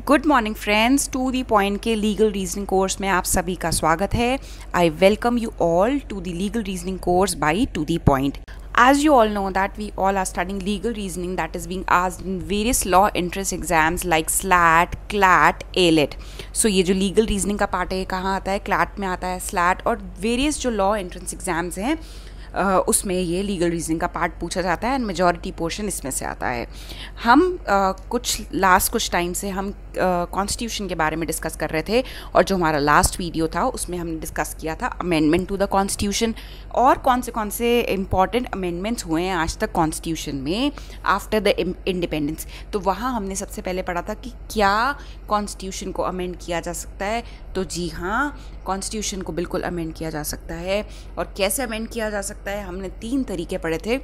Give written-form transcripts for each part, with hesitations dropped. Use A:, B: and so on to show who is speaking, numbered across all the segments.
A: Good morning friends, to the point के legal reasoning course में आप सभी का स्वागत है। I welcome you all to the legal reasoning course by to the point. As you all know that we all are studying legal reasoning that is being asked in various law entrance exams like SLAT, CLAT, AILET. So ये जो legal reasoning का part है कहाँ आता है? CLAT में आता है, SLAT और various जो law entrance exams हैं उसमें ये लीगल रीजनिंग का पार्ट पूछा जाता है एंड मेजॉरिटी पोर्शन इसमें से आता है. हम कुछ टाइम से हम कॉन्स्टिट्यूशन के बारे में डिस्कस कर रहे थे और जो हमारा लास्ट वीडियो था उसमें हमने डिस्कस किया था अमेंडमेंट टू द कॉन्स्टिट्यूशन और कौन से इम्पॉर्टेंट अमेंडमेंट्स हुए हैं आज तक कॉन्स्टिट्यूशन में आफ्टर द इंडिपेंडेंस. तो वहाँ हमने सबसे पहले पढ़ा था कि क्या कॉन्स्टिट्यूशन को अमेंड किया जा सकता है. तो जी हाँ, कॉन्स्टिट्यूशन को बिल्कुल अमेंड किया जा सकता है. और कैसे अमेंड किया जा सकता है हमने 3 तरीके पढ़े थे.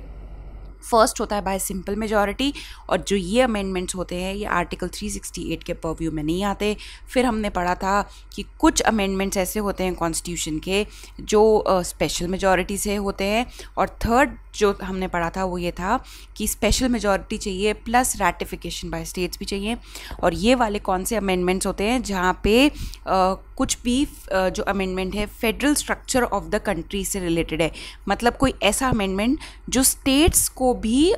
A: फर्स्ट होता है बाय सिंपल मेजॉरिटी और जो ये अमेंडमेंट्स होते हैं ये आर्टिकल 368 के परव्यू में नहीं आते. फिर हमने पढ़ा था कि कुछ अमेंडमेंट्स ऐसे होते हैं कॉन्स्टिट्यूशन के जो स्पेशल मेजॉरिटी से होते हैं. और थर्ड जो हमने पढ़ा था वो ये था कि स्पेशल मेजॉरिटी चाहिए प्लस रैटिफिकेशन बाय स्टेट्स भी चाहिए. और ये वाले कौन से अमेंडमेंट्स होते हैं जहाँ पे कुछ भी जो अमेंडमेंट है federal structure of the country से रिलेटेड है. मतलब कोई ऐसा अमेंडमेंट जो स्टेट्स को भी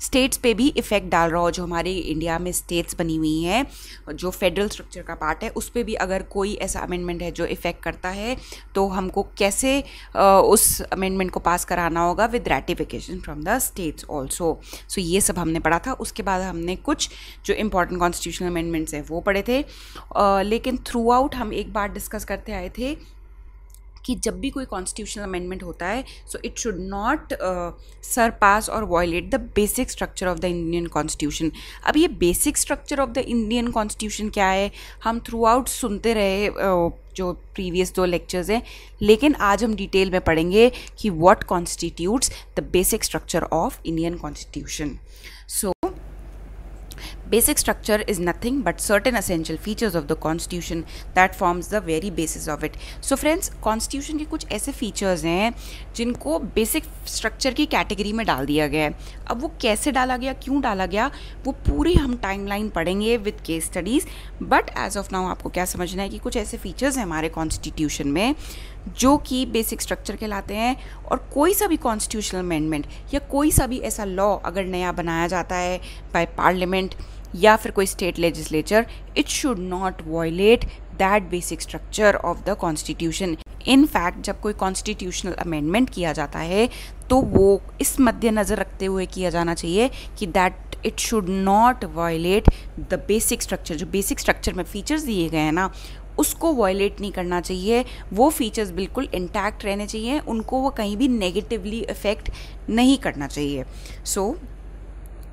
A: स्टेट्स पे भी इफ़ेक्ट डाल रहा हो. जो हमारे इंडिया में स्टेट्स बनी हुई हैं जो फेडरल स्ट्रक्चर का पार्ट है उस पे भी अगर कोई ऐसा अमेंडमेंट है जो इफ़ेक्ट करता है तो हमको कैसे उस अमेंडमेंट को पास कराना होगा with ratification from the states also. So ये सब हमने पढ़ा था. उसके बाद हमने कुछ जो इम्पॉर्टेंट कॉन्स्टिट्यूशनल अमेंडमेंट्स हैं वो पढ़े थे. लेकिन थ्रू आउट हम एक बार डिस्कस करते आए थे कि जब भी कोई कॉन्स्टिट्यूशनल अमेंडमेंट होता है so it should not surpass और violate the basic structure of the Indian constitution. अब ये basic structure of the Indian constitution क्या है हम थ्रू आउट सुनते रहे जो प्रीवियस 2 लेक्चर्स हैं, लेकिन आज हम डिटेल में पढ़ेंगे कि what constitutes the basic structure of Indian constitution. So basic structure is nothing but certain essential features of the constitution that forms the very basis of it. So friends, constitution के कुछ ऐसे features हैं जिनको basic structure की category में डाल दिया गया है. अब वो कैसे डाला गया, क्यों डाला गया, वो पूरी हम टाइमलाइन पढ़ेंगे with case studies. But as of now आपको क्या समझना है कि कुछ ऐसे फीचर्स हैं हमारे कॉन्स्टिट्यूशन में जो कि बेसिक स्ट्रक्चर कहलाते हैं. और कोई सा भी कॉन्स्टिट्यूशनल अमेंडमेंट या कोई सा भी ऐसा लॉ अगर नया बनाया जाता है बाय पार्लियामेंट या फिर कोई state legislature, it should not violate that basic structure of the constitution. In fact जब कोई कॉन्स्टिट्यूशनल अमेंडमेंट किया जाता है तो वो इस मद्देनज़र रखते हुए किया जाना चाहिए कि that it should not violet the basic structure. जो बेसिक स्ट्रक्चर में फीचर्स दिए गए हैं ना उसको वायलेट नहीं करना चाहिए. वो फीचर्स बिल्कुल इंटैक्ट रहने चाहिए, उनको वो कहीं भी नेगेटिवली इफेक्ट नहीं करना चाहिए. सो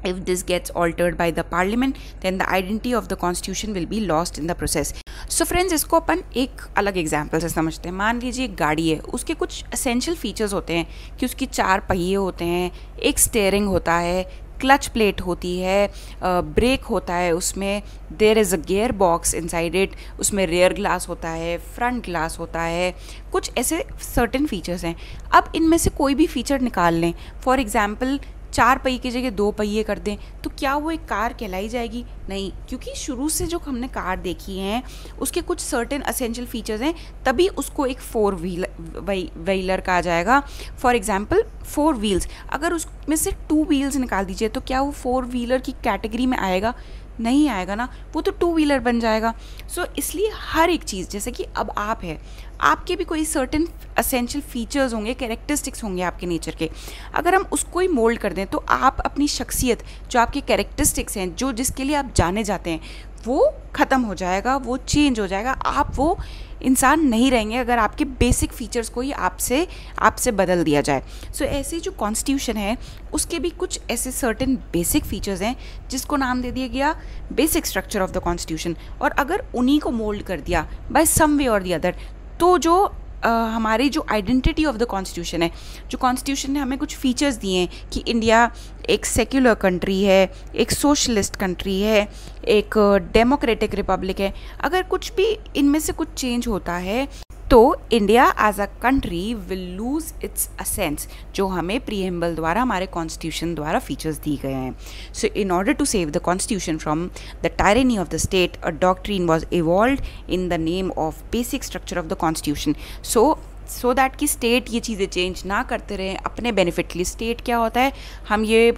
A: if this gets altered by the parliament then the identity of the constitution will be lost in the process. So friends, इसको अपन एक अलग एग्जाम्पल से समझते हैं. मान लीजिए एक गाड़ी है, उसके कुछ एसेंशियल फीचर्स होते हैं कि उसकी 4 पहिए होते हैं, एक स्टीयरिंग होता है, क्लच प्लेट होती है, ब्रेक होता है, उसमें there is a gear box inside it, उसमें रेयर ग्लास होता है, फ्रंट ग्लास होता है. कुछ ऐसे सर्टेन फीचर्स हैं. अब इनमें से कोई भी फीचर निकाल लें, फॉर एग्जाम्पल 4 पहिए की जगह 2 पहिए कर दें, तो क्या वो एक कार कहलाई जाएगी? नहीं, क्योंकि शुरू से जो हमने कार देखी हैं उसके कुछ सर्टेन असेंशियल फीचर्स हैं, तभी उसको एक 4 व्हीलर कहा जाएगा. फॉर एग्जांपल 4 व्हील्स, अगर उसमें से 2 व्हील्स निकाल दीजिए तो क्या वो 4 व्हीलर की कैटेगरी में आएगा? नहीं आएगा ना, वो तो 2 व्हीलर बन जाएगा. सो इसलिए हर एक चीज़, जैसे कि अब आप है, आपके भी कोई सर्टेन असेंशियल फीचर्स होंगे, कैरेक्टरिस्टिक्स होंगे आपके नेचर के. अगर हम उसको ही मोल्ड कर दें तो आप अपनी शख्सियत, जो आपके कैरेक्टरिस्टिक्स हैं, जो जिसके लिए आप जाने जाते हैं, वो ख़त्म हो जाएगा, वो चेंज हो जाएगा. आप वो इंसान नहीं रहेंगे अगर आपके बेसिक फीचर्स को ही आपसे बदल दिया जाए. सो ऐसे जो कॉन्स्टिट्यूशन है उसके भी कुछ ऐसे सर्टेन बेसिक फीचर्स हैं जिसको नाम दे दिया गया basic structure of the constitution. और अगर उन्हीं को मोल्ड कर दिया बाय सम वे और दी अदर तो जो हमारी जो आइडेंटिटी ऑफ द कॉन्स्टिट्यूशन है, जो कॉन्स्टिट्यूशन ने हमें कुछ फीचर्स दिए हैं कि इंडिया एक सेक्युलर कंट्री है, एक सोशलिस्ट कंट्री है, एक डेमोक्रेटिक रिपब्लिक है, अगर कुछ भी इनमें से कुछ चेंज होता है तो India as a country will lose its essence, जो हमें प्रीएम्बल द्वारा हमारे कॉन्स्टिट्यूशन द्वारा फीचर्स दी गए हैं. So in order to save the constitution from the tyranny of the state, a doctrine was evolved in the name of basic structure of the constitution. So that कि state ये चीज़ें change ना करते रहें अपने बेनिफिट के लिए. State क्या होता है, हम ये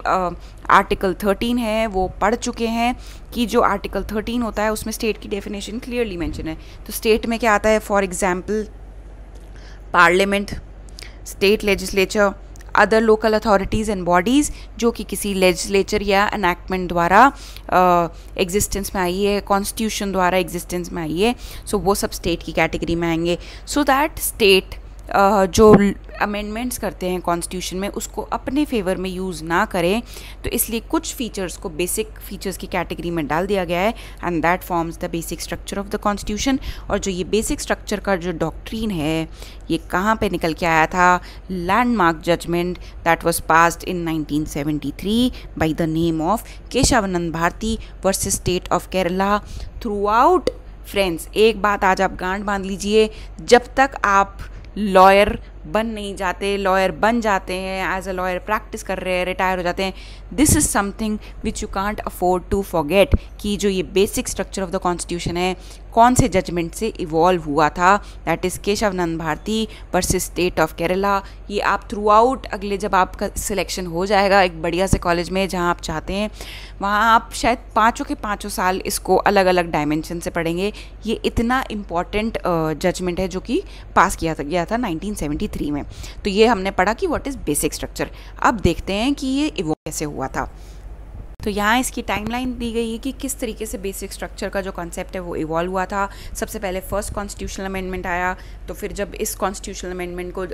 A: आर्टिकल 13 है वो पढ़ चुके हैं कि जो आर्टिकल 13 होता है उसमें स्टेट की डेफिनेशन क्लियरली मेंशन है. तो स्टेट में क्या आता है, for example parliament, state legislature, other local authorities and bodies जो कि किसी लेजिस्लेचर या एनैक्टमेंट द्वारा एग्जिस्टेंस में आई है, कॉन्स्टिट्यूशन द्वारा एग्जिस्टेंस में आई है. सो वो सब स्टेट की कैटेगरी में आएंगे. सो दैट स्टेट जो अमेंडमेंट्स करते हैं कॉन्स्टिट्यूशन में उसको अपने फेवर में यूज़ ना करें, तो इसलिए कुछ फीचर्स को बेसिक फीचर्स की कैटेगरी में डाल दिया गया है and that forms the basic structure of the constitution. और जो ये बेसिक स्ट्रक्चर का जो डॉक्ट्रीन है ये कहाँ पे निकल के आया था, landmark judgment that was passed in 1973 by the name of Kesavananda Bharati versus state of Kerala. Throughout friends, एक बात आज आप गांठ बांध लीजिए, जब तक आप लॉयर बन नहीं जाते, लॉयर बन जाते हैं, एज अ लॉयर प्रैक्टिस कर रहे हैं, रिटायर हो जाते हैं, this is something which you can't afford to forget कि जो ये basic structure of the constitution है कौन से जजमेंट से इवॉल्व हुआ था, that is Kesavananda Bharati versus state of Kerala. ये आप थ्रू आउट अगले जब आपका सिलेक्शन हो जाएगा एक बढ़िया से कॉलेज में जहाँ आप चाहते हैं, वहाँ आप शायद पाँचों के पाँचों साल इसको अलग अलग डायमेंशन से पढ़ेंगे. ये इतना इम्पॉर्टेंट जजमेंट है जो कि पास किया गया था 1973 में. तो ये हमने पढ़ा कि व्हाट इज़ बेसिक स्ट्रक्चर. अब देखते हैं कि ये इवॉल्व कैसे हुआ था. तो यहाँ इसकी टाइमलाइन दी गई है कि किस तरीके से बेसिक स्ट्रक्चर का जो कॉन्सेप्ट है वो इवॉल्व हुआ था. सबसे पहले फर्स्ट कॉन्स्टिट्यूशनल अमेंडमेंट आया, तो फिर जब इस कॉन्स्टिट्यूशनल अमेंडमेंट को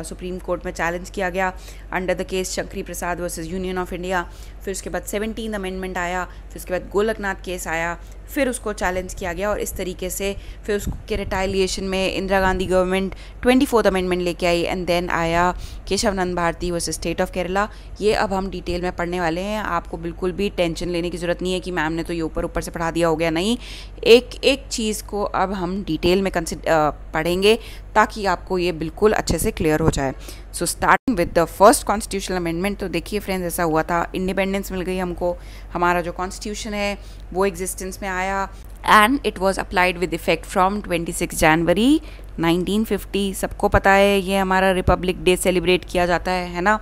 A: सुप्रीम कोर्ट में चैलेंज किया गया under the case Shankari Prasad versus Union of India. फिर उसके बाद 17th अमेंडमेंट आया, फिर उसके बाद गोलकनाथ केस आया, फिर उसको चैलेंज किया गया और इस तरीके से फिर उसके रिटालिएशन में Indira Gandhi government 24th amendment लेके आई एंड देन आया Kesavananda Bharati versus state of Kerala. ये अब हम डिटेल में पढ़ने वाले हैं. आपको बिल्कुल भी टेंशन लेने की ज़रूरत नहीं है कि मैम ने तो ये ऊपर ऊपर से पढ़ा दिया हो गया, नहीं. एक एक चीज़ को अब हम डिटेल में पढ़ेंगे ताकि आपको ये बिल्कुल अच्छे से क्लियर हो जाए. So starting with the first constitutional amendment. तो देखिए फ्रेंड्स, ऐसा हुआ था, इंडिपेंडेंस मिल गई हमको, हमारा जो कॉन्स्टिट्यूशन है वो एग्जिस्टेंस में आया and it was applied with effect from 26 जनवरी 1950. सबको पता है ये हमारा रिपब्लिक डे सेलिब्रेट किया जाता है ना.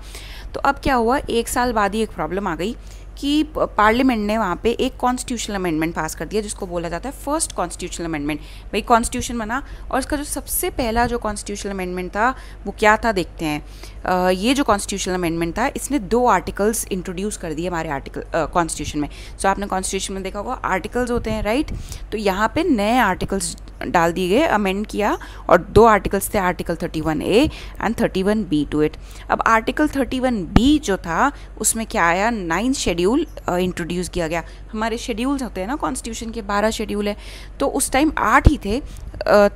A: तो अब क्या हुआ, एक साल बाद ही एक प्रॉब्लम आ गई कि पार्लियामेंट ने वहाँ पे एक कॉन्स्टिट्यूशनल अमेंडमेंट पास कर दिया जिसको बोला जाता है फर्स्ट कॉन्स्टिट्यूशनल अमेंडमेंट. भाई कॉन्स्टिट्यूशन बना और इसका जो सबसे पहला जो कॉन्स्टिट्यूशनल अमेंडमेंट था वो क्या था देखते हैं. ये जो कॉन्स्टिट्यूशनल अमेंडमेंट था इसने 2 आर्टिकल्स इंट्रोड्यूस कर दिए हमारे कॉन्स्टिट्यूशन में. सो आपने कॉन्स्टिट्यूशन में देखा होगा आर्टिकल्स होते हैं, राइट. तो यहाँ पे नए आर्टिकल्स डाल दिए गए, अमेंड किया, और 2 आर्टिकल्स थे, article 31A and 31B to it. अब आर्टिकल 31B जो था उसमें क्या आया, 9th शेड्यूल इंट्रोड्यूस किया गया. हमारे शेड्यूल्स होते हैं ना कॉन्स्टिट्यूशन के, 12 शेड्यूल है, तो उस टाइम 8 ही थे.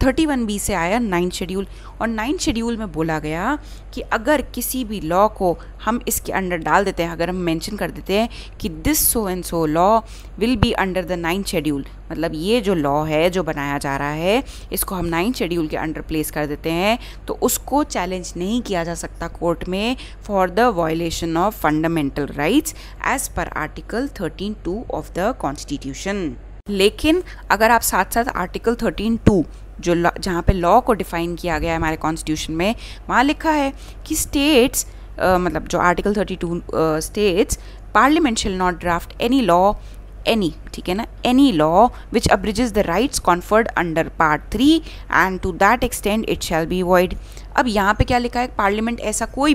A: 31B से आया 9th शेड्यूल, और 9th शेड्यूल में बोला गया कि अगर किसी भी लॉ को हम इसके अंडर डाल देते हैं, अगर हम मेंशन कर देते हैं कि this so and so law will be under the 9th schedule, मतलब ये जो लॉ है जो बनाया जा रहा है इसको हम 9th शेड्यूल के अंडर प्लेस कर देते हैं, तो उसको चैलेंज नहीं किया जा सकता कोर्ट में for the violation of fundamental rights as per article 13(2) of the constitution. लेकिन अगर आप साथ साथ आर्टिकल 13(2) जो जहाँ पे लॉ को डिफाइन किया गया है हमारे कॉन्स्टिट्यूशन में, वहाँ लिखा है कि स्टेट्स मतलब जो article 32 states parliament shall not draft any law, any, ठीक है ना, any law which abridges the rights conferred under part 3 and to that extent it shall be void. अब यहाँ पे क्या लिखा है, पार्लियामेंट ऐसा कोई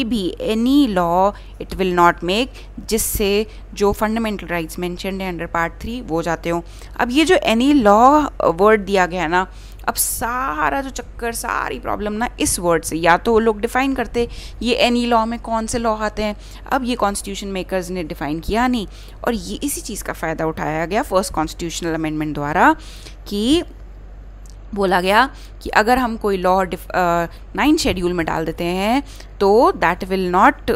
A: भी any law it will not make जिससे जो फंडामेंटल राइट्स मेंशन्ड है अंडर पार्ट 3 वो जाते हो. अब ये जो एनी लॉ वर्ड दिया गया है ना, अब सारा जो चक्कर, सारी प्रॉब्लम ना इस वर्ड से, या तो वो लोग डिफ़ाइन करते ये एनी लॉ में कौन से लॉ आते हैं, अब ये कॉन्स्टिट्यूशन मेकर्स ने डिफ़ाइन किया नहीं, और ये इसी चीज़ का फ़ायदा उठाया गया फर्स्ट कॉन्स्टिट्यूशनल अमेंडमेंट द्वारा कि बोला गया कि अगर हम कोई लॉ 9th शेड्यूल में डाल देते हैं तो that will not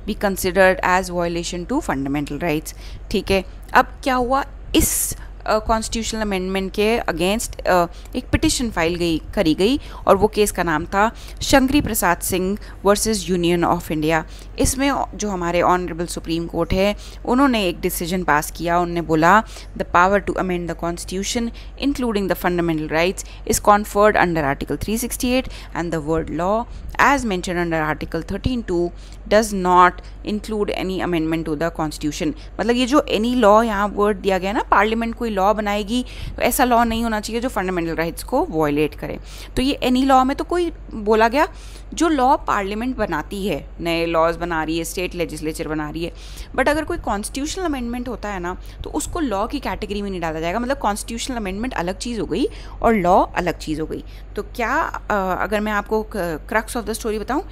A: be considered as violation to fundamental rights. ठीक है, अब क्या हुआ, इस कॉन्स्टिट्यूशनल अमेंडमेंट के अगेंस्ट एक पिटिशन फाइल करी गई और वो केस का नाम था Shankari Prasad Singh versus Union of India. इसमें जो हमारे ऑनरेबल सुप्रीम कोर्ट है उन्होंने एक डिसीजन पास किया। उन्होंने बोला the power to amend the constitution including the fundamental rights is conferred under article 368 and the word law as mentioned under article 13(2) does not include any amendment to the constitution। मतलब ये जो any law यहाँ word दिया गया ना, parliament कोई law बनाएगी तो ऐसा लॉ नहीं होना चाहिए जो फंडामेंटल राइट्स को वॉयलेट करे। तो ये any लॉ में तो कोई बोला गया जो लॉ पार्लियामेंट बनाती है, नए लॉज बना रही है, स्टेट लेजिस्लेचर बना रही है, बट अगर कोई कॉन्स्टिट्यूशनल अमेंडमेंट होता है ना तो उसको लॉ की कैटेगरी में नहीं डाला जाएगा। मतलब कॉन्स्टिट्यूशनल अमेंडमेंट अलग चीज़ हो गई और लॉ अलग चीज़ हो गई। तो क्या अगर मैं आपको क्रक्स ऑफ द स्टोरी बताऊं,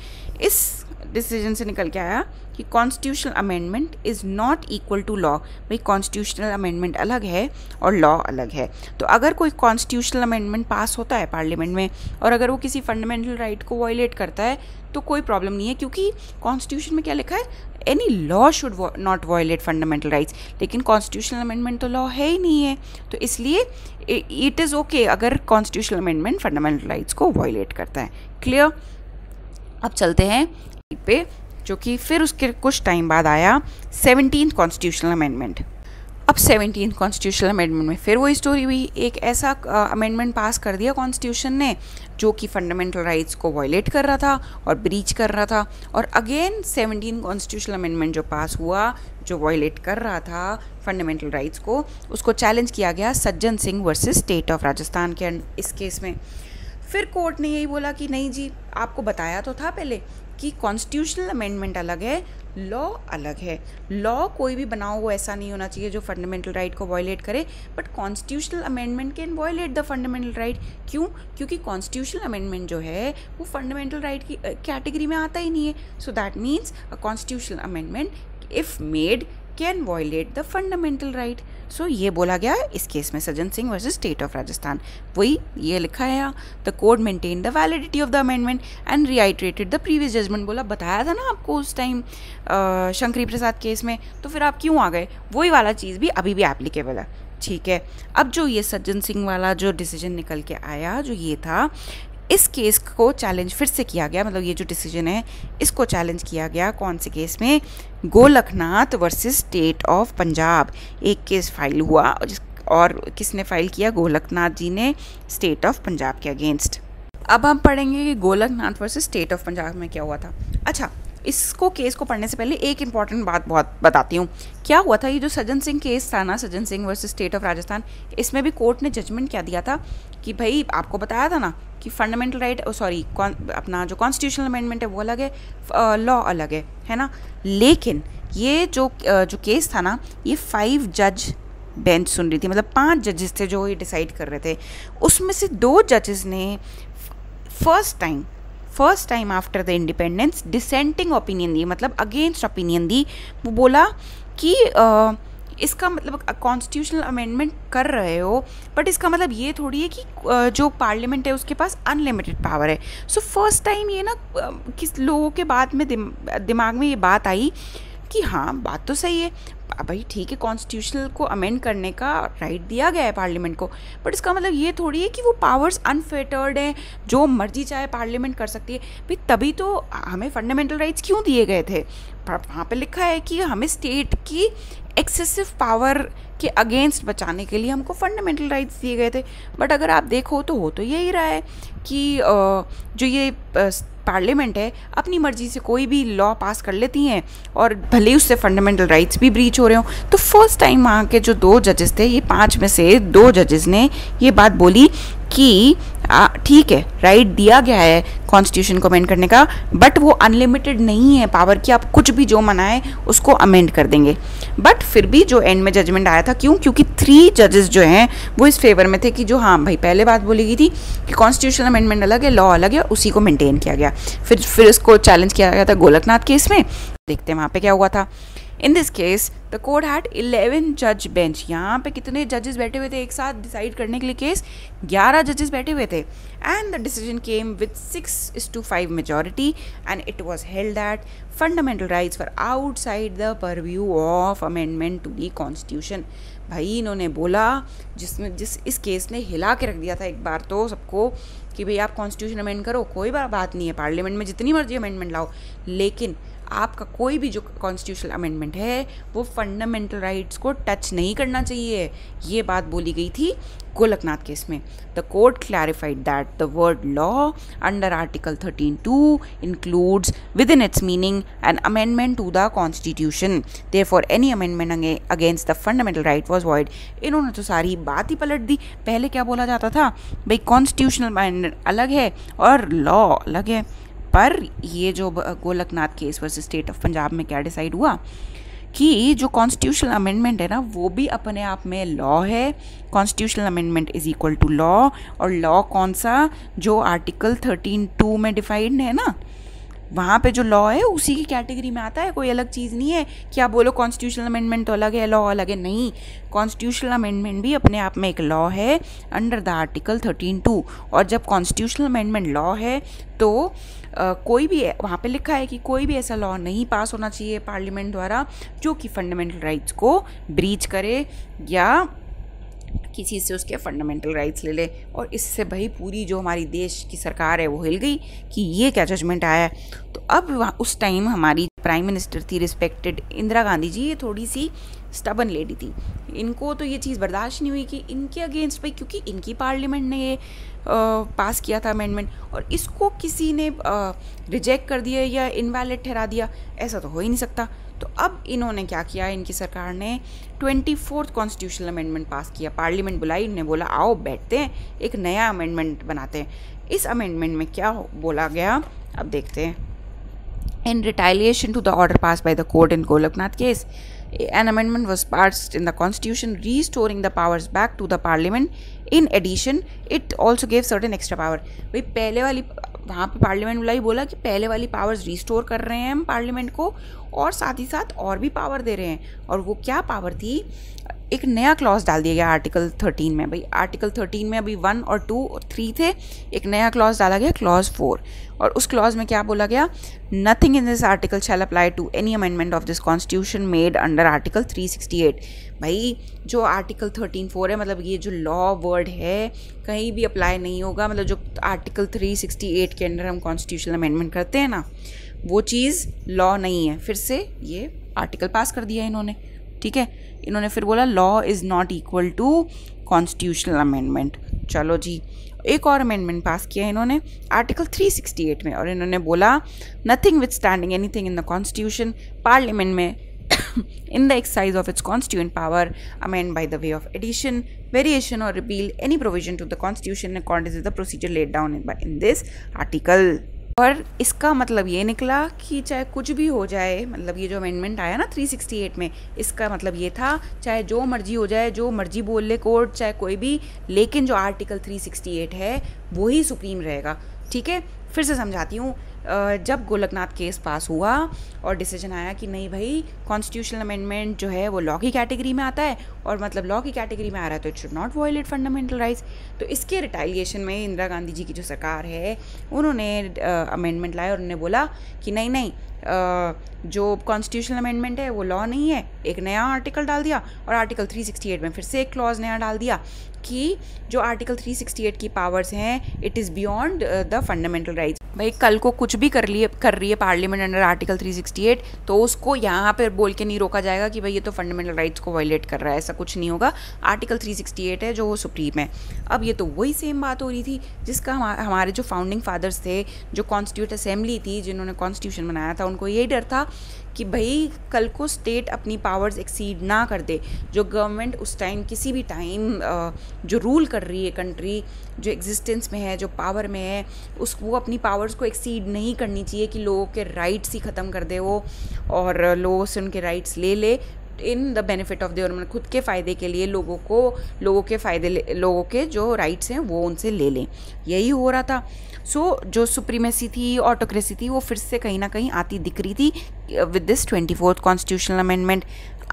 A: इस डिसीजन से निकल के आया कि constitutional amendment is not equal to law. भाई कॉन्स्टिट्यूशनल अमेंडमेंट अलग है और लॉ अलग है। तो अगर कोई कॉन्स्टिट्यूशनल अमेंडमेंट पास होता है पार्लियामेंट में और अगर वो किसी फंडामेंटल राइट को वायलेट करता है तो कोई प्रॉब्लम नहीं है, क्योंकि कॉन्स्टिट्यूशन में क्या लिखा है, any law should not violate fundamental rights. लेकिन कॉन्स्टिट्यूशनल अमेंडमेंट तो लॉ है ही नहीं है, तो इसलिए इट इज़ ओके अगर कॉन्स्टिट्यूशनल अमेंडमेंट फंडामेंटल राइट्स को वायलेट करता है। क्लियर। अब चलते हैं पे, जो कि फिर उसके कुछ टाइम बाद आया 17th कॉन्स्टिट्यूशनल अमेंडमेंट। अब 17th कॉन्स्टिट्यूशनल अमेंडमेंट में फिर वही स्टोरी हुई। एक ऐसा अमेंडमेंट पास कर दिया कॉन्स्टिट्यूशन ने जो कि फंडामेंटल राइट्स को वायलेट कर रहा था और ब्रीच कर रहा था। और अगेन 17th कॉन्स्टिट्यूशनल अमेंडमेंट जो पास हुआ जो वायलेट कर रहा था फंडामेंटल राइट्स को, उसको चैलेंज किया गया सज्जन Singh versus state of Rajasthan के इस केस में। फिर कोर्ट ने यही बोला कि नहीं जी, आपको बताया तो था पहले कि कॉन्स्टिट्यूशनल अमेंडमेंट अलग है, लॉ अलग है। लॉ कोई भी बनाओ वो ऐसा नहीं होना चाहिए जो फंडामेंटल राइट को वायलेट करे, but constitutional amendment can violate the fundamental right. क्यों? क्योंकि कॉन्स्टिट्यूशनल अमेंडमेंट जो है वो फंडामेंटल राइट की कैटेगरी में आता ही नहीं है। So that means a constitutional amendment if made can violate the fundamental right. So ये बोला गया इस केस में Sajjan Singh versus state of Rajasthan. वही ये लिखा है यहाँ, the court maintain the validity of the amendment and reiterated the previous judgement. बोला बताया था ना आपको उस टाइम शंकरी प्रसाद केस में, तो फिर आप क्यों आ गए? वही वाला चीज़ भी अभी भी एप्लीकेबल है। ठीक है। अब जो ये सज्जन सिंह वाला जो डिसीजन निकल के आया, जो ये था, इस केस को चैलेंज फिर से किया गया। मतलब ये जो डिसीजन है इसको चैलेंज किया गया कौन से केस में? Golaknath versus state of Punjab. एक केस फाइल हुआ और किसने फाइल किया? गोलकनाथ जी ने स्टेट ऑफ पंजाब के अगेंस्ट। अब हम पढ़ेंगे कि Golaknath versus state of Punjab में क्या हुआ था। अच्छा, इसको केस को पढ़ने से पहले एक इंपॉर्टेंट बात बहुत बताती हूँ। क्या हुआ था, ये जो सज्जन सिंह केस था ना, सज्जन Singh versus state of Rajasthan, इसमें भी कोर्ट ने जजमेंट क्या दिया था कि भाई आपको बताया था ना कि फंडामेंटल राइट अपना जो कॉन्स्टिट्यूशनल अमेंडमेंट है वो अलग है, लॉ अलग है ना। लेकिन ये जो केस था ना, ये 5 जज बेंच सुन रही थी। मतलब 5 जजेस थे जो ये डिसाइड कर रहे थे। उसमें से 2 जजेस ने first time after the independence dissenting opinion दी, मतलब अगेंस्ट ओपिनियन दी। वो बोला कि इसका मतलब कॉन्स्टिट्यूशनल अमेंडमेंट कर रहे हो, बट इसका मतलब ये थोड़ी है कि जो पार्लियामेंट है उसके पास अनलिमिटेड पावर है। सो फर्स्ट टाइम ये ना किस लोगों के बाद में दिमाग में ये बात आई कि हाँ, बात तो सही है भाई, ठीक है, कॉन्स्टिट्यूशनल को अमेंड करने का राइट दिया गया है पार्लियामेंट को, बट इसका मतलब ये थोड़ी है कि वो पावर्स अनफिल्टर्ड हैं, जो मर्जी चाहे पार्लियामेंट कर सकती है। भाई तभी तो हमें फंडामेंटल राइट्स क्यों दिए गए थे? वहाँ पे लिखा है कि हमें स्टेट की एक्सेसिव पावर के अगेंस्ट बचाने के लिए हमको फंडामेंटल राइट्स दिए गए थे। बट अगर आप देखो तो हो तो यही रहा है कि जो ये पार्लियामेंट है अपनी मर्जी से कोई भी लॉ पास कर लेती हैं और भले ही उससे फंडामेंटल राइट्स भी ब्रीच हो रहे हो। तो फर्स्ट टाइम वहाँ के जो 2 जजेस थे, ये 5 में से 2 जजेस ने ये बात बोली कि ठीक है, राइट दिया गया है कॉन्स्टिट्यूशन को अमेंड करने का, बट वो अनलिमिटेड नहीं है पावर की, आप कुछ भी जो मनाए उसको अमेंड कर देंगे। बट फिर भी जो एंड में जजमेंट आया था, क्योंकि 3 जजेस जो हैं वो इस फेवर में थे कि जो हाँ भाई पहले बात बोली गई थी कि कॉन्स्टिट्यूशनल अमेंडमेंट अलग है, लॉ अलग है, उसी को मेंटेन किया गया। फिर इसको चैलेंज किया गया था गोलकनाथ केस में। देखते हैं वहाँ पे क्या हुआ था। In this case the court had 11 जज बेंच। यहाँ पे कितने जजेस बैठे हुए थे एक साथ डिसाइड करने के लिए केस? 11 जजेस बैठे हुए थे। And the decision came with 6-5 majority and it was held that fundamental rights for outside the purview of amendment to the constitution. भाई इन्होंने बोला, जिस इस केस ने हिला के रख दिया था एक बार तो सबको कि भाई आप कॉन्स्टिट्यूशन अमेंड करो, कोई बात नहीं है, पार्लियामेंट में जितनी मर्जी अमेंडमेंट लाओ, लेकिन आपका कोई भी जो कॉन्स्टिट्यूशनल अमेंडमेंट है वो फंडामेंटल राइट्स को टच नहीं करना चाहिए। ये बात बोली गई थी गोलकनाथ केस में। The court clarified that the word law under article 13(2) includes within its meaning an amendment to the constitution, therefore any amendment against the fundamental right was void. इन्होंने तो सारी बात ही पलट दी। पहले क्या बोला जाता था, भाई कॉन्स्टिट्यूशनल अमेंडमेंट अलग है और लॉ अलग है। पर ये जो Golaknath case versus state of Punjab में क्या डिसाइड हुआ कि जो कॉन्स्टिट्यूशनल अमेंडमेंट है ना वो भी अपने आप में लॉ है। Constitutional amendment is equal to law, और लॉ कौन सा? जो आर्टिकल 13(2) में डिफाइंड है ना, वहाँ पे जो लॉ है उसी की कैटेगरी में आता है, कोई अलग चीज़ नहीं है कि आप बोलो कॉन्स्टिट्यूशनल अमेंडमेंट तो अलग है, लॉ अलग है। नहीं, कॉन्स्टिट्यूशनल अमेंडमेंट भी अपने आप में एक लॉ है अंडर द आर्टिकल 13(2), और जब कॉन्स्टिट्यूशनल अमेंडमेंट लॉ है तो कोई भी वहाँ पे लिखा है कि कोई भी ऐसा लॉ नहीं पास होना चाहिए पार्लियामेंट द्वारा जो कि फंडामेंटल राइट्स को ब्रीच करे या किसी से उसके फंडामेंटल राइट्स ले ले। और इससे भाई पूरी जो हमारी देश की सरकार है वो हिल गई कि ये क्या जजमेंट आया है। तो अब उस टाइम हमारी प्राइम मिनिस्टर थी रिस्पेक्टेड इंदिरा गांधी जी, ये थोड़ी सी स्टबन लेडी थी। इनको तो ये चीज़ बर्दाश्त नहीं हुई कि इनके अगेंस्ट भाई, क्योंकि इनकी पार्लियामेंट ने ये पास किया था अमेंडमेंट और इसको किसी ने रिजेक्ट कर दिया या इनवैलिड ठहरा दिया, ऐसा तो हो ही नहीं सकता। तो अब इन्होंने क्या किया, इनकी सरकार ने 24th कॉन्स्टिट्यूशनल अमेंडमेंट पास किया। पार्लियामेंट बुलाई, उन्होंने बोला आओ बैठते हैं, एक नया अमेंडमेंट बनाते हैं। इस अमेंडमेंट में क्या बोला गया अब देखते हैं। In retaliation to the order passed by the court in Golaknath case, an amendment was passed in the constitution restoring the powers back to the parliament. In addition, it also gave certain extra power. भाई पहले वाली वहाँ पे parliament बुलाई, बोला कि पहले वाली पावर्स रिस्टोर कर रहे हैं हम पार्लियामेंट को और साथ ही साथ और भी पावर दे रहे हैं। और वो क्या पावर थी, एक नया क्लॉज डाल दिया गया आर्टिकल 13 में। भाई आर्टिकल 13 में अभी 1 और 2 और 3 थे, एक नया क्लॉज डाला गया क्लॉज 4, और उस क्लॉज में क्या बोला गया, nothing in this article shall apply to any amendment of this constitution made under article 368। भाई जो आर्टिकल 13(4) है, मतलब ये जो लॉ वर्ड है कहीं भी अप्लाई नहीं होगा। मतलब जो आर्टिकल 368 के अंडर हम कॉन्स्टिट्यूशनल अमेंडमेंट करते हैं ना, वो चीज़ लॉ नहीं है। फिर से ये आर्टिकल पास कर दिया इन्होंने, ठीक है। इन्होंने फिर बोला law is not equal to constitutional amendment. चलो जी, एक और अमेंडमेंट पास किया इन्होंने आर्टिकल 368 में, और इन्होंने बोला nothing with standing anything in the constitution, parliament में in the exercise of its constituent power amend by the way of addition, variation or repeal any provision to the constitution in accordance with the procedure laid down in this article। और इसका मतलब ये निकला कि चाहे कुछ भी हो जाए, मतलब ये जो अमेंडमेंट आया ना 368 में, इसका मतलब ये था चाहे जो मर्जी हो जाए, जो मर्जी बोल ले कोर्ट, चाहे कोई भी, लेकिन जो आर्टिकल 368 है वो ही सुप्रीम रहेगा। ठीक है, फिर से समझाती हूँ। जब गोलकनाथ केस पास हुआ और डिसीजन आया कि नहीं भाई कॉन्स्टिट्यूशनल अमेंडमेंट जो है वो लॉ की कैटेगरी में आता है, और मतलब लॉ की कैटेगरी में आ रहा है तो it should not violate fundamental rights. तो इसके रिटालिएशन में इंदिरा गांधी जी की जो सरकार है उन्होंने अमेंडमेंट लाया और उन्होंने बोला कि नहीं जो कॉन्स्टिट्यूशनल अमेंडमेंट है वो लॉ नहीं है, एक नया आर्टिकल डाल दिया, और आर्टिकल 368 में फिर से एक क्लॉज नया डाल दिया कि जो आर्टिकल 368 की पावर्स हैं it is beyond the fundamental rights. भाई कल को कुछ भी कर रही है पार्लियामेंट अंडर आर्टिकल 368 तो उसको यहाँ पर बोल के नहीं रोका जाएगा कि भाई ये तो फंडामेंटल राइट्स को वायलेट कर रहा है, ऐसा कुछ नहीं होगा। आर्टिकल 368 है जो वो सुप्रीम है। अब ये तो वही सेम बात हो रही थी जिसका हमारे जो फाउंडिंग फादर्स थे, जो कॉन्स्टिट्यूट असेंबली थी, जिन्होंने कॉन्स्टिट्यूशन बनाया था, उनको यही डर था कि भाई कल को स्टेट अपनी पावर्स एक्सीड ना कर दे। जो गवर्नमेंट उस टाइम किसी भी टाइम जो रूल कर रही है कंट्री, जो एग्जिस्टेंस में है, जो पावर में है, वो अपनी पावर्स को एक्सीड नहीं करनी चाहिए कि लोगों के राइट्स ही ख़त्म कर दे वो, और लोगों से उनके राइट्स ले ले। In the benefit of their, मतलब खुद के फ़ायदे के लिए लोगों के जो राइट्स हैं वो उनसे ले लें। यही हो रहा था। सो जो सुप्रीमेसी थी, ऑटोक्रेसी थी, वो फिर से कहीं ना कहीं आती दिख रही थी with this 24th constitutional amendment.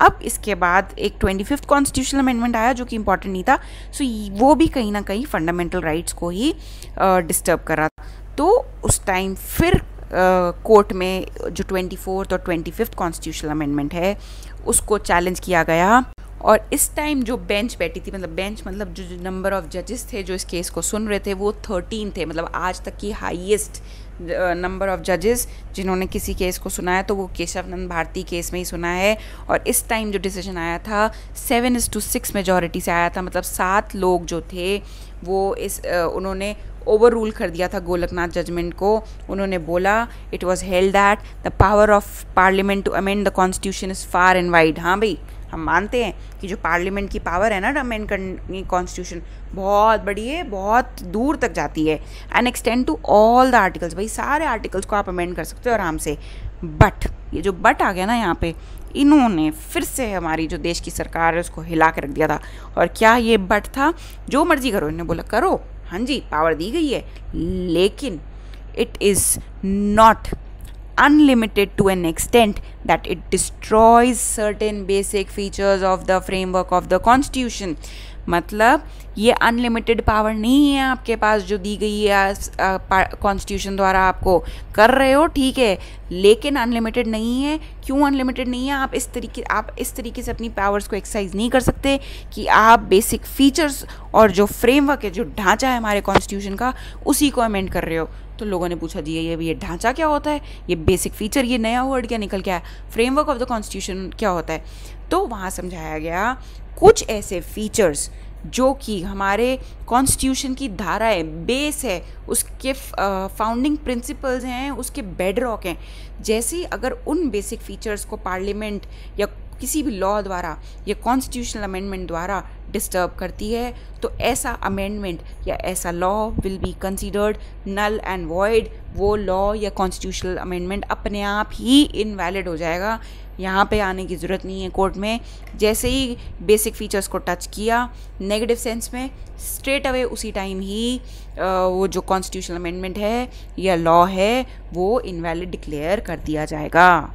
A: अब इसके बाद एक 25th कॉन्स्टिट्यूशनल अमेंडमेंट आया जो कि इम्पॉर्टेंट नहीं था। सो वो भी कहीं ना कहीं फंडामेंटल राइट्स को ही डिस्टर्ब कर रहा था। तो उस टाइम फिर कोर्ट में जो 24th और 25th कॉन्स्टिट्यूशनल अमेंडमेंट है उसको चैलेंज किया गया। और इस टाइम जो बेंच बैठी थी, मतलब बेंच मतलब जो नंबर ऑफ जजेस थे जो इस केस को सुन रहे थे, वो 13 थे। मतलब आज तक की हाईएस्ट नंबर ऑफ जजेस जिन्होंने किसी केस को सुना है तो वो केशव नंद भारती केस में ही सुना है। और इस टाइम जो डिसीजन आया था 7-6 मेजॉरिटी से आया था। मतलब 7 लोग जो थे वो उन्होंने ओवर रूल कर दिया था गोलकनाथ जजमेंट को। उन्होंने बोला it was held that the power of parliament to amend the constitution is far and wide. हाँ भाई, हम मानते हैं कि जो पार्लियामेंट की पावर है ना अमेंड करने कॉन्स्टिट्यूशन, बहुत बड़ी है, बहुत दूर तक जाती है। And extend to all the articles, भाई सारे आर्टिकल्स को आप अमेंड कर सकते हो आराम से। बट ये जो बट आ गया ना यहाँ पे, इन्होंने फिर से हमारी जो देश की सरकार है उसको हिला के रख दिया था। और क्या ये बट था? जो मर्जी करो, इन्होंने बोला करो, हाँ जी पावर दी गई है, लेकिन it is not unlimited to an extent that it destroys certain basic features of the framework of the constitution। मतलब ये अनलिमिटेड पावर नहीं है आपके पास जो दी गई है कॉन्स्टिट्यूशन द्वारा, आपको कर रहे हो ठीक है, लेकिन अनलिमिटेड नहीं है। क्यों अनलिमिटेड नहीं है? आप इस तरीके से अपनी पावर्स को एक्सरसाइज नहीं कर सकते कि आप बेसिक फीचर्स और जो फ्रेमवर्क है, जो ढांचा है हमारे कॉन्स्टिट्यूशन का, उसी को अमेंड कर रहे हो। तो लोगों ने पूछा जी ये ढांचा क्या होता है, ये बेसिक फीचर, ये नया वर्ड क्या निकल के आया, फ्रेमवर्क ऑफ द कॉन्स्टिट्यूशन क्या होता है? तो वहाँ समझाया गया कुछ ऐसे फीचर्स जो कि हमारे कॉन्स्टिट्यूशन की धारा है, बेस है, उसके फाउंडिंग प्रिंसिपल्स हैं, उसके बेडरॉक हैं। जैसे अगर उन बेसिक फीचर्स को पार्लियामेंट या किसी भी लॉ द्वारा या कॉन्स्टिट्यूशनल अमेंडमेंट द्वारा डिस्टर्ब करती है तो ऐसा अमेंडमेंट या ऐसा law will be considered null and void. वो लॉ या कॉन्स्टिट्यूशनल अमेंडमेंट अपने आप ही इनवैलिड हो जाएगा। यहाँ पे आने की ज़रूरत नहीं है कोर्ट में। जैसे ही बेसिक फीचर्स को टच किया नेगेटिव सेंस में, स्ट्रेट अवे उसी टाइम ही वो जो कॉन्स्टिट्यूशनल अमेंडमेंट है या लॉ है वो इनवैलिड डिक्लेयर कर दिया जाएगा।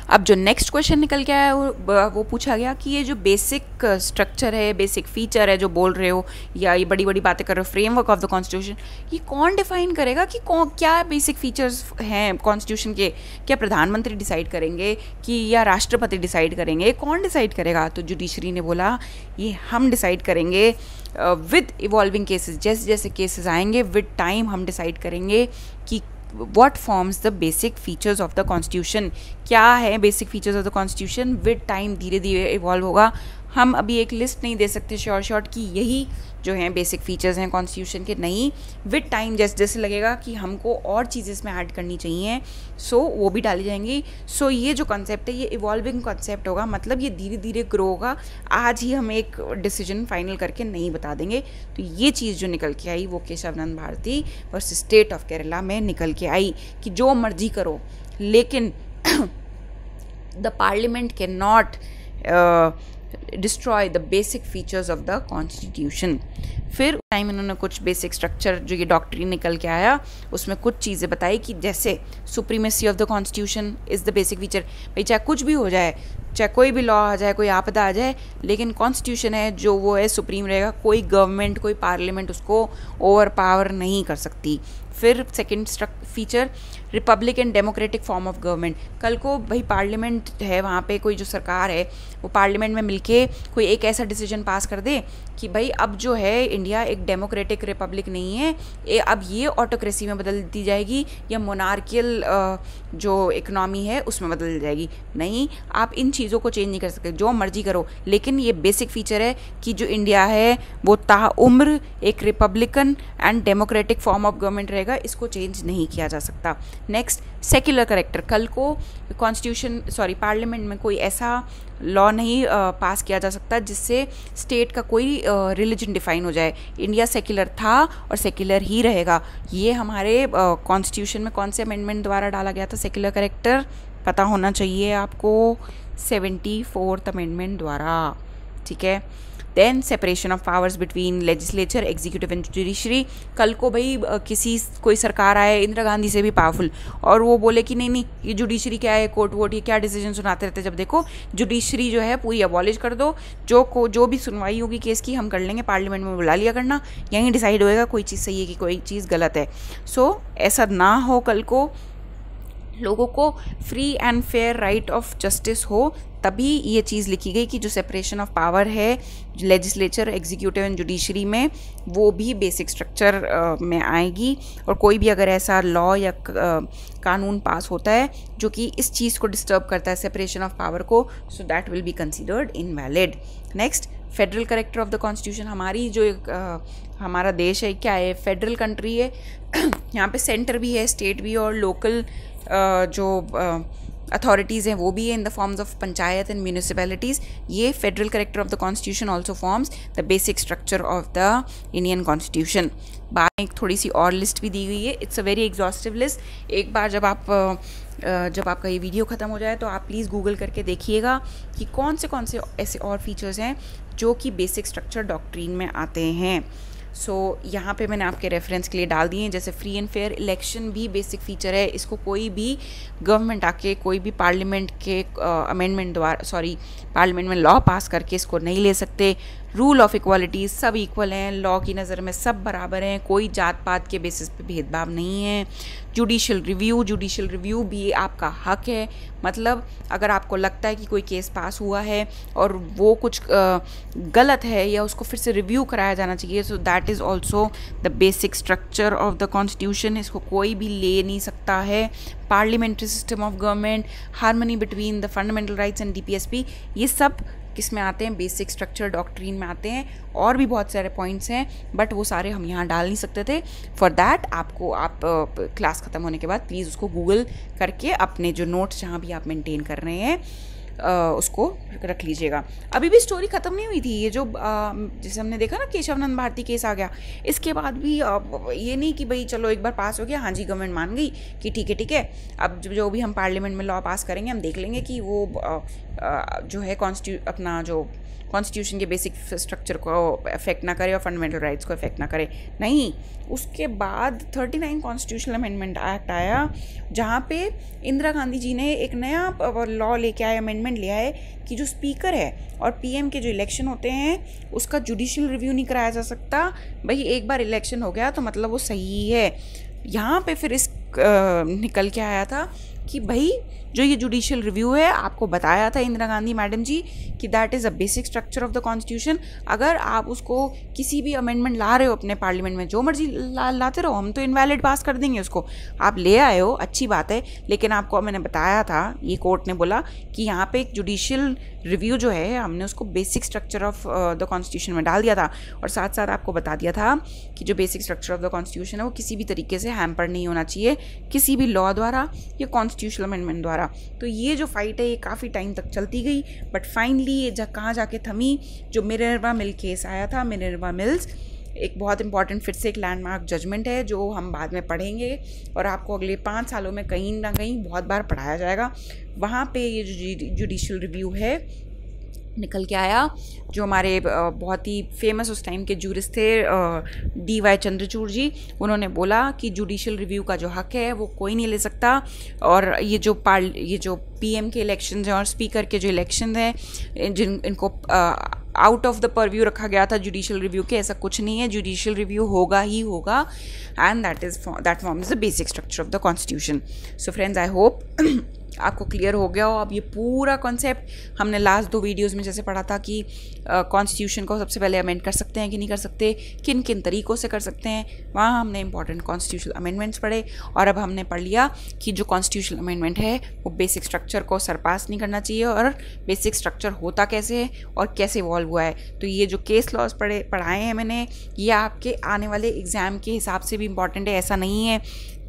A: अब जो नेक्स्ट क्वेश्चन निकल के आया वो पूछा गया कि ये जो बेसिक स्ट्रक्चर है, बेसिक फीचर है जो बोल रहे हो या ये बड़ी बड़ी बातें कर रहे हो, फ्रेमवर्क ऑफ द कॉन्स्टिट्यूशन, ये कौन डिफाइन करेगा कि क्या बेसिक फीचर्स हैं कॉन्स्टिट्यूशन के? क्या प्रधानमंत्री डिसाइड करेंगे कि या राष्ट्रपति डिसाइड करेंगे? कौन डिसाइड करेगा? तो जुडिशरी ने बोला ये हम डिसाइड करेंगे विद इवॉल्विंग केसेस। जैसे जैसे केसेस आएंगे विद टाइम हम डिसाइड करेंगे कि what forms the basic features of the constitution। क्या है basic features of the constitution? With time धीरे धीरे इवॉल्व होगा। हम अभी एक लिस्ट नहीं दे सकते शॉर्ट कि यही जो हैं बेसिक फीचर्स हैं कॉन्स्टिट्यूशन के, नहीं। विद टाइम जैसे जैसे लगेगा कि हमको और चीज़ें इसमें ऐड करनी चाहिए सो वो भी डाली जाएंगी। सो ये जो कॉन्सेप्ट है ये इवॉल्विंग कॉन्सेप्ट होगा, मतलब ये धीरे धीरे ग्रो होगा। आज ही हम एक डिसीजन फाइनल करके नहीं बता देंगे। तो ये चीज़ जो निकल के आई वो Kesavananda Bharati versus state of Kerala में निकल के आई कि जो मर्जी करो लेकिन the parliament can not destroy the basic features of the constitution. फिर टाइम इन्होंने कुछ बेसिक स्ट्रक्चर जो ये डॉक्ट्रिन निकल के आया उसमें कुछ चीज़ें बताई कि जैसे supremacy of the constitution is the basic feature. भाई चाहे कुछ भी हो जाए, चाहे कोई भी लॉ आ जाए, कोई आपदा आ जाए, लेकिन कॉन्स्टिट्यूशन है जो वो है सुप्रीम रहेगा। कोई गवर्नमेंट, कोई पार्लियामेंट उसको ओवर पावर नहीं कर सकती। फिर second feature Republic and democratic form of government. कल को भाई पार्लियामेंट है, वहाँ पे कोई जो सरकार है वो पार्लियामेंट में मिलके कोई एक ऐसा डिसीजन पास कर दे कि भाई अब जो है इंडिया एक डेमोक्रेटिक रिपब्लिक नहीं है, अब ये ऑटोक्रेसी में बदल दी जाएगी या मोनार्कियल जो इकनॉमी है उसमें बदल जाएगी। नहीं, आप इन चीज़ों को चेंज नहीं कर सकते, जो मर्जी करो, लेकिन ये बेसिक फीचर है कि जो इंडिया है वो ताउम्र एक Republican and democratic form of government रहेगा, इसको चेंज नहीं किया जा सकता। Next secular character. कल को पार्लियामेंट में कोई ऐसा लॉ नहीं पास किया जा सकता जिससे स्टेट का कोई रिलीजन डिफाइन हो जाए। इंडिया सेक्युलर था और सेक्युलर ही रहेगा। ये हमारे कॉन्स्टिट्यूशन में कौन से अमेंडमेंट द्वारा डाला गया था सेक्युलर करेक्टर? पता होना चाहिए आपको 74th अमेंडमेंट द्वारा, ठीक है। Then separation of powers between legislature, executive and judiciary. कल को भाई कोई सरकार आए इंदिरा गांधी से भी पावरफुल और वो बोले कि नहीं ये जुडिशरी क्या है, कोर्ट वोट ये क्या डिसीजन सुनाते रहते, जब देखो जुडिशरी जो है पूरी अबॉलिश कर दो, जो भी सुनवाई होगी केस की हम कर लेंगे, पार्लियामेंट में बुला लिया करना, यहीं डिसाइड होएगा कोई चीज़ सही है कि कोई चीज़ गलत है। सो ऐसा ना हो, कल को लोगों को free and fair right of justice हो, तभी ये चीज़ लिखी गई कि जो सेपरेशन ऑफ पावर है लेजिस्लेचर, एग्जीक्यूटिव एंड जुडिशरी में, वो भी बेसिक स्ट्रक्चर में आएगी। और कोई भी अगर ऐसा लॉ या कानून पास होता है जो कि इस चीज़ को डिस्टर्ब करता है, सेपरेशन ऑफ पावर को, so that will be considered invalid. Next, federal character of the constitution. हमारी जो हमारा देश है क्या है, फेडरल कंट्री है। यहाँ पे सेंटर भी है, स्टेट भी, और लोकल जो अथॉरिटीज़ हैं वो भी है in the forms of panchayat and municipalities. ये federal character of the constitution also forms the basic structure of the Indian constitution. बाद में एक थोड़ी सी और लिस्ट भी दी गई है, it's a very exhaustive list. एक बार जब आपका ये वीडियो ख़त्म हो जाए तो आप प्लीज़ गूगल करके देखिएगा कि कौन से ऐसे और फीचर्स हैं जो कि बेसिक स्ट्रक्चर डॉक्ट्रीन में आते हैं। सो यहाँ पे मैंने आपके रेफरेंस के लिए डाल दिए हैं, जैसे फ्री एंड फेयर इलेक्शन भी बेसिक फीचर है। इसको कोई भी गवर्नमेंट आके कोई भी पार्लियामेंट के अमेंडमेंट द्वारा पार्लियामेंट में लॉ पास करके इसको नहीं ले सकते। रूल ऑफ इक्वालिटी, सब इक्वल हैं, लॉ की नज़र में सब बराबर हैं, कोई जात पात के बेसिस पे भेदभाव नहीं है। जुडिशियल रिव्यू भी आपका हक है। मतलब अगर आपको लगता है कि कोई केस पास हुआ है और वो कुछ गलत है या उसको फिर से रिव्यू कराया जाना चाहिए, so that is also the basic structure of the constitution. इसको कोई भी ले नहीं सकता है। Parliamentary system of government, harmony between the fundamental rights and DPSP, ये सब किस में आते हैं, बेसिक स्ट्रक्चर डॉक्ट्रीन में आते हैं। और भी बहुत सारे पॉइंट्स हैं बट वो सारे हम यहाँ डाल नहीं सकते थे। फॉर दैट आप क्लास ख़त्म होने के बाद प्लीज़ उसको गूगल करके अपने जो नोट्स जहाँ भी आप मेंटेन कर रहे हैं उसको रख लीजिएगा। अभी भी स्टोरी ख़त्म नहीं हुई थी। ये जो जैसे हमने देखा ना केशवानंद भारती केस आ गया, इसके बाद भी ये नहीं कि भाई चलो एक बार पास हो गया, हाँ जी गवर्नमेंट मान गई कि ठीक है, अब जो भी हम पार्लियामेंट में लॉ पास करेंगे हम देख लेंगे कि वो जो है अपना जो कॉन्स्टिट्यूशन के बेसिक स्ट्रक्चर को अफेक्ट ना करे और फंडामेंटल राइट्स को अफेक्ट ना करे। नहीं, उसके बाद 39 कॉन्स्टिट्यूशनल अमेंडमेंट एक्ट आया जहाँ पे इंदिरा गांधी जी ने एक नया लॉ लेके आए, अमेंडमेंट लिया है कि जो स्पीकर है और PM के जो इलेक्शन होते हैं उसका जुडिशियल रिव्यू नहीं कराया जा सकता। भाई एक बार इलेक्शन हो गया तो मतलब वो सही है। यहाँ पे फिर निकल के आया था कि भाई जो ये जुडिशियल रिव्यू है, आपको बताया था इंदिरा गांधी मैडम जी कि that is a basic structure of the constitution. अगर आप उसको किसी भी अमेंडमेंट ला रहे हो अपने पार्लियामेंट में, जो मर्जी लाते रहो, हम तो इनवैलिड पास कर देंगे उसको। आप ले आए हो अच्छी बात है, लेकिन आपको मैंने बताया था, ये कोर्ट ने बोला कि यहाँ पे एक जुडिशियल रिव्यू जो है हमने उसको basic structure of the constitution में डाल दिया था। और साथ साथ आपको बता दिया था कि जो basic structure of the constitution है वो किसी भी तरीके से हैम्पर नहीं होना चाहिए किसी भी लॉ द्वारा या कॉन्स्टिट्यूशनल अमेंडमेंट द्वारा। तो ये जो फाइट है ये काफ़ी टाइम तक चलती गई, बट फाइनली ये कहाँ जाके थमी, जो मिनर्वा मिल केस आया था, मिनर्वा मिल्स एक बहुत इंपॉर्टेंट फिर से एक लैंडमार्क जजमेंट है जो हम बाद में पढ़ेंगे और आपको अगले 5 सालों में कहीं ना कहीं बहुत बार पढ़ाया जाएगा। वहाँ पे ये जो जुडिशियल रिव्यू है निकल के आया, जो हमारे बहुत ही फेमस उस टाइम के जूरिस्ट थे DY चंद्रचूड़ जी, उन्होंने बोला कि जुडिशियल रिव्यू का जो हक है वो कोई नहीं ले सकता। और ये जो PM के इलेक्शंस हैं और स्पीकर के जो इलेक्शंस हैं इनको आउट ऑफ द परव्यू रखा गया था जुडिशियल रिव्यू के। ऐसा कुछ नहीं है, जुडिशियल रिव्यू होगा ही होगा, and that forms the basic structure of the constitution. So friends, I hope आपको क्लियर हो गया हो अब ये पूरा कॉन्सेप्ट। हमने लास्ट 2 वीडियोस में जैसे पढ़ा था कि कॉन्स्टिट्यूशन को सबसे पहले अमेंड कर सकते हैं कि नहीं कर सकते, किन किन तरीक़ों से कर सकते हैं, वहाँ हमने इंपॉर्टेंट कॉन्स्टिट्यूशनल अमेंडमेंट्स पढ़े। और अब हमने पढ़ लिया कि जो कॉन्स्टिट्यूशनल अमेंडमेंट है वो बेसिक स्ट्रक्चर को सरपास नहीं करना चाहिए और बेसिक स्ट्रक्चर होता कैसे है और कैसे इवॉल्व हुआ है। तो ये जो केस लॉज पढ़ाए हैं मैंने, ये आपके आने वाले एग्ज़ाम के हिसाब से भी इम्पॉर्टेंट है। ऐसा नहीं है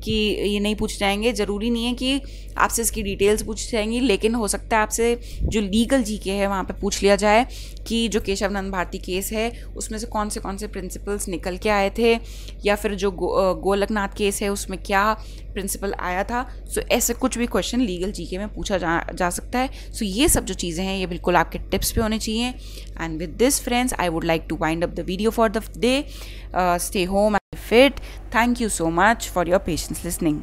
A: कि ये नहीं पूछे जाएंगे। ज़रूरी नहीं है कि आपसे इसकी डिटेल्स पूछी जाएंगी, लेकिन हो सकता है आपसे जो लीगल जीके है वहाँ पे पूछ लिया जाए कि जो केशव नंद भारती केस है उसमें से कौन से प्रिंसिपल्स निकल के आए थे, या फिर जो गोलकनाथ केस है उसमें क्या प्रिंसिपल आया था। सो ऐसे कुछ भी क्वेश्चन लीगल जीके में पूछा जा सकता है। सो ये सब जो चीज़ें हैं ये बिल्कुल आपके टिप्स पे होने चाहिए। And with this friends I would like to wind up the video for the day. Stay home and fit. Thank you so much for your patience listening.